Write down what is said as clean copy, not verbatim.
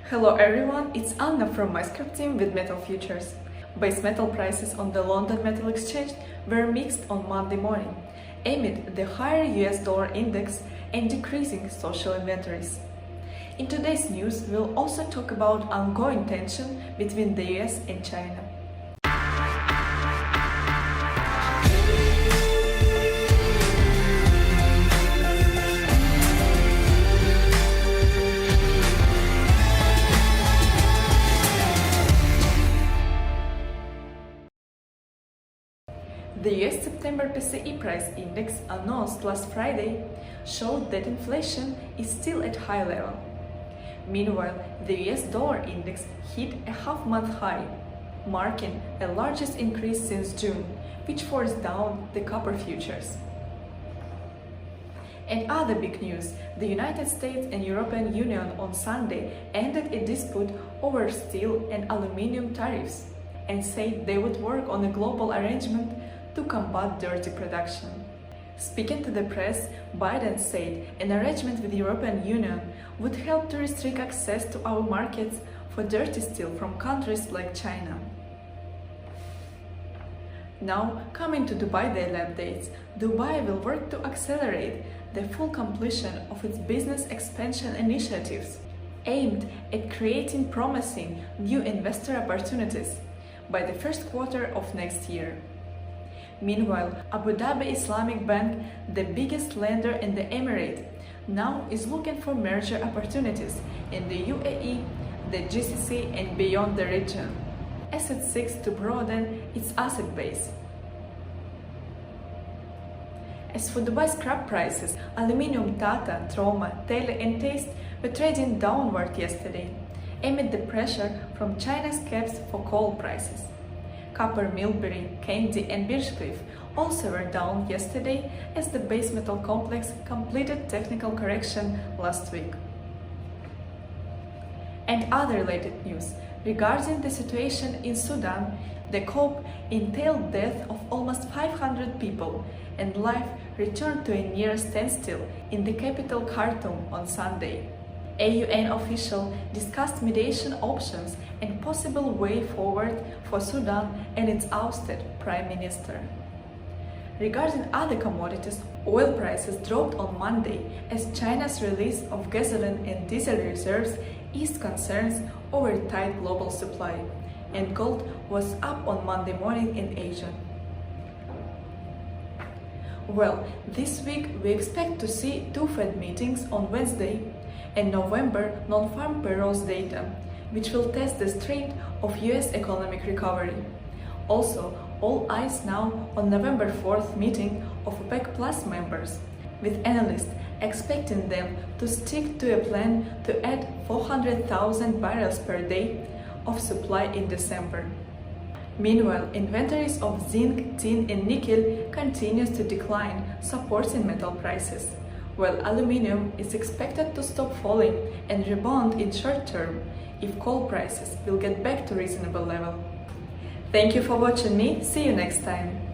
Hello everyone, it's Anna from Myscrap team with Metal Futures. Base metal prices on the London Metal Exchange were mixed on Monday morning, amid the higher US dollar index and decreasing social inventories. In today's news, we'll also talk about ongoing tension between the US and China. The US September PCE price index announced last Friday showed that inflation is still at high level. Meanwhile, the US dollar index hit a half-month high, marking the largest increase since June, which forced down the copper futures. And other big news, the United States and European Union on Sunday ended a dispute over steel and aluminium tariffs and said they would work on a global arrangement to combat dirty production. Speaking to the press, Biden said an arrangement with the European Union would help to restrict access to our markets for dirty steel from countries like China. Now, coming to Dubai daily updates, Dubai will work to accelerate the full completion of its business expansion initiatives, aimed at creating promising new investor opportunities by the first quarter of next year. Meanwhile, Abu Dhabi Islamic Bank, the biggest lender in the Emirate, now is looking for merger opportunities in the UAE, the GCC and beyond the region, as it seeks to broaden its asset base. As for Dubai scrap prices, aluminium Tata, Troma, Taylor and Taste were trading downward yesterday, amid the pressure from China's caps for coal prices. Copper, Millbury, Candy and Birchcliff also were down yesterday as the base metal complex completed technical correction last week. And other related news regarding the situation in Sudan, the coup entailed death of almost 500 people and life returned to a near standstill in the capital Khartoum on Sunday. A UN official discussed mediation options and possible way forward for Sudan and its ousted prime minister. Regarding other commodities, oil prices dropped on Monday as China's release of gasoline and diesel reserves eased concerns over tight global supply, and gold was up on Monday morning in Asia. Well, this week we expect to see two Fed meetings on Wednesday and November non-farm payrolls data, which will test the strength of US economic recovery. Also, all eyes now on November 4th meeting of OPEC Plus members, with analysts expecting them to stick to a plan to add 400,000 barrels per day of supply in December. Meanwhile, inventories of zinc, tin and nickel continues to decline, supporting metal prices, while aluminium is expected to stop falling and rebound in short term if coal prices will get back to reasonable level. Thank you for watching me, see you next time!